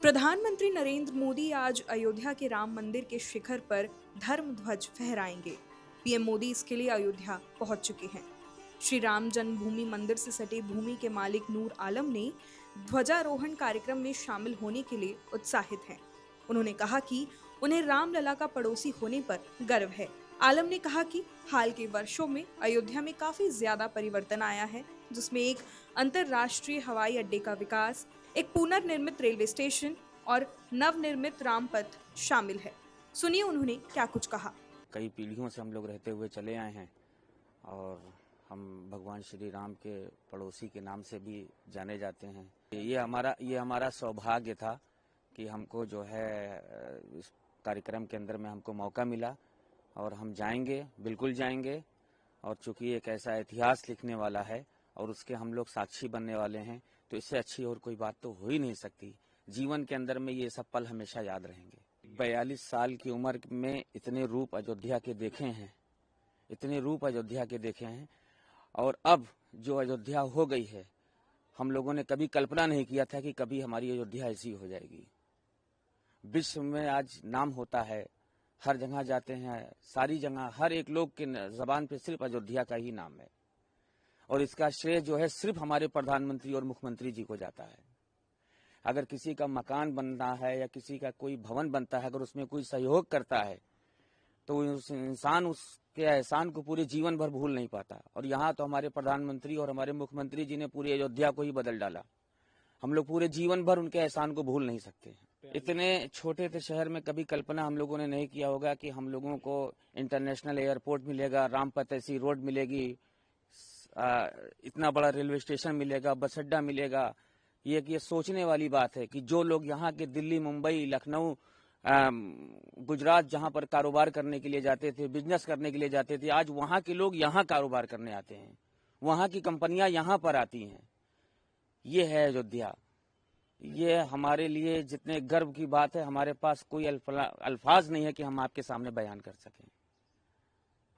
प्रधानमंत्री नरेंद्र मोदी आज अयोध्या के राम मंदिर के शिखर पर धर्म ध्वज फहराएंगे। पीएम मोदी इसके लिए अयोध्या पहुंच चुके हैं। श्री राम जन्मभूमि मंदिर से सटे भूमि के मालिक नूर आलम ने ध्वजारोहण कार्यक्रम में शामिल होने के लिए उत्साहित हैं। उन्होंने कहा कि उन्हें रामलला का पड़ोसी होने पर गर्व है। आलम ने कहा कि हाल के वर्षों में अयोध्या में काफी ज्यादा परिवर्तन आया है, जिसमें एक अंतर्राष्ट्रीय हवाई अड्डे का विकास, एक पुनर्निर्मित रेलवे स्टेशन और नवनिर्मित रामपथ शामिल है। सुनिए उन्होंने क्या कुछ कहा। कई पीढ़ियों से हम लोग रहते हुए चले आए हैं और हम भगवान श्री राम के पड़ोसी के नाम से भी जाने जाते हैं। ये हमारा सौभाग्य था कि हमको जो है इस कार्यक्रम के अंदर में हमको मौका मिला और हम जाएंगे, बिल्कुल जाएंगे। और चूंकि एक ऐसा इतिहास लिखने वाला है और उसके हम लोग साक्षी बनने वाले हैं, तो इससे अच्छी और कोई बात तो हो ही नहीं सकती। जीवन के अंदर में ये सब पल हमेशा याद रहेंगे। 42 साल की उम्र में इतने रूप अयोध्या के देखे हैं, इतने रूप अयोध्या के देखे हैं। और अब जो अयोध्या हो गई है, हम लोगों ने कभी कल्पना नहीं किया था कि कभी हमारी अयोध्या ऐसी हो जाएगी। विश्व में आज नाम होता है, हर जगह जाते हैं, सारी जगह हर एक लोग के जबान पे सिर्फ अयोध्या का ही नाम है। और इसका श्रेय जो है सिर्फ हमारे प्रधानमंत्री और मुख्यमंत्री जी को जाता है। अगर किसी का मकान बनना है या किसी का कोई भवन बनता है, अगर उसमें कोई सहयोग करता है तो उस इंसान उसके एहसान को पूरे जीवन भर भूल नहीं पाता। और यहाँ तो हमारे प्रधानमंत्री और हमारे मुख्यमंत्री जी ने पूरी अयोध्या को ही बदल डाला। हम लोग पूरे जीवन भर उनके एहसान को भूल नहीं सकते हैं। इतने छोटे से शहर में कभी कल्पना हम लोगों ने नहीं किया होगा कि हम लोगों को इंटरनेशनल एयरपोर्ट मिलेगा, रामपथ ऐसी रोड मिलेगी, इतना बड़ा रेलवे स्टेशन मिलेगा, बस अड्डा मिलेगा। ये सोचने वाली बात है कि जो लोग यहाँ के दिल्ली, मुंबई, लखनऊ, गुजरात जहाँ पर कारोबार करने के लिए जाते थे, बिजनेस करने के लिए जाते थे, आज वहाँ के लोग यहाँ कारोबार करने आते हैं, वहाँ की कंपनियां यहाँ पर आती हैं। ये है अयोध्या। ये हमारे लिए जितने गर्व की बात है, हमारे पास कोई अल्फाज नहीं है कि हम आपके सामने बयान कर सकें।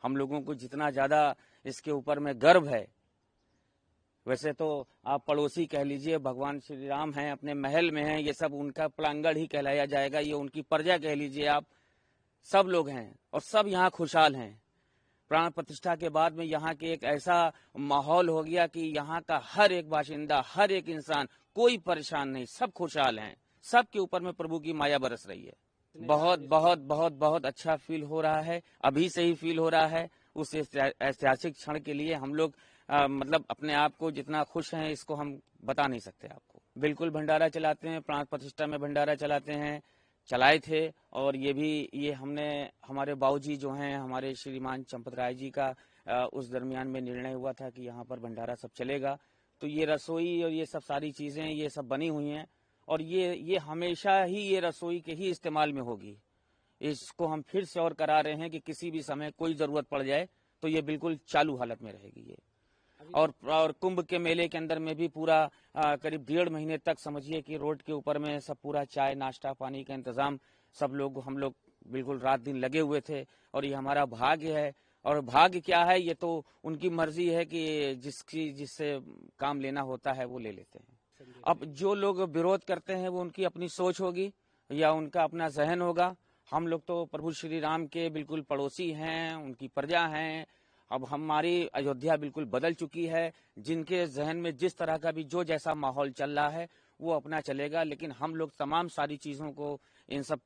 हम लोगों को जितना ज्यादा इसके ऊपर में गर्व है, वैसे तो आप पड़ोसी कह लीजिए, भगवान श्री राम हैं, अपने महल में हैं, ये सब उनका प्रांगण ही कहलाया जाएगा, ये उनकी प्रजा कह लीजिए आप। सब लोग हैं और सब यहाँ खुशहाल हैं। प्राण प्रतिष्ठा के बाद में यहाँ के एक ऐसा माहौल हो गया कि यहाँ का हर एक बाशिंदा, हर एक इंसान, कोई परेशान नहीं, सब खुशहाल हैं। सबके ऊपर में प्रभु की माया बरस रही है। बहुत बहुत बहुत बहुत अच्छा फील हो रहा है, अभी से ही फील हो रहा है। उस ऐतिहासिक क्षण के लिए हम लोग मतलब अपने आप को जितना खुश हैं, इसको हम बता नहीं सकते आपको। बिल्कुल भंडारा चलाते हैं, प्राण प्रतिष्ठा में भंडारा चलाते हैं, चलाए थे। और ये हमने हमारे बाबूजी जो हैं, हमारे श्रीमान चंपत राय जी का उस दरमियान में निर्णय हुआ था कि यहाँ पर भंडारा सब चलेगा। तो ये रसोई और ये सब सारी चीजें ये सब बनी हुई हैं और ये हमेशा ही ये रसोई के ही इस्तेमाल में होगी। इसको हम फिर से और करा रहे हैं कि किसी भी समय कोई जरूरत पड़ जाए तो ये बिल्कुल चालू हालत में रहेगी ये। और कुंभ के मेले के अंदर में भी पूरा करीब 1.5 महीने तक समझिए कि रोड के ऊपर में सब पूरा चाय, नाश्ता, पानी का इंतजाम सब लोग, हम लोग बिल्कुल रात दिन लगे हुए थे। और ये हमारा भाग्य है। और भाग्य क्या है, ये तो उनकी मर्जी है कि जिससे काम लेना होता है वो ले लेते हैं। अब जो लोग विरोध करते हैं वो उनकी अपनी सोच होगी या उनका अपना जहन होगा। हम लोग तो प्रभु श्री राम के बिल्कुल पड़ोसी हैं, उनकी प्रजा हैं। अब हमारी अयोध्या बिल्कुल बदल चुकी है। जिनके जहन में जिस तरह का भी जो जैसा माहौल चल रहा है वो अपना चलेगा, लेकिन हम लोग तमाम सारी चीजों को, इन सब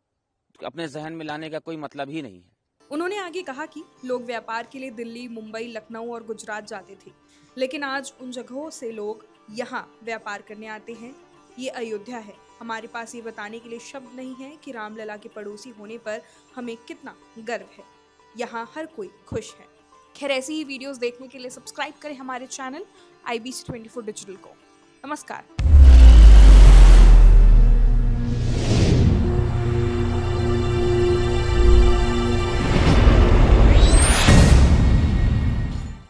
अपने जहन में लाने का कोई मतलब ही नहीं है। उन्होंने आगे कहा कि लोग व्यापार के लिए दिल्ली, मुंबई, लखनऊ और गुजरात जाते थे, लेकिन आज उन जगहों से लोग यहाँ व्यापार करने आते हैं। ये अयोध्या है। हमारे पास ये बताने के लिए शब्द नहीं है कि रामलला के पड़ोसी होने पर हमें कितना गर्व है। यहाँ हर कोई खुश है। खैर, ऐसी ही वीडियोस देखने के लिए सब्सक्राइब करें हमारे चैनल IBC 24 डिजिटल को। नमस्कार।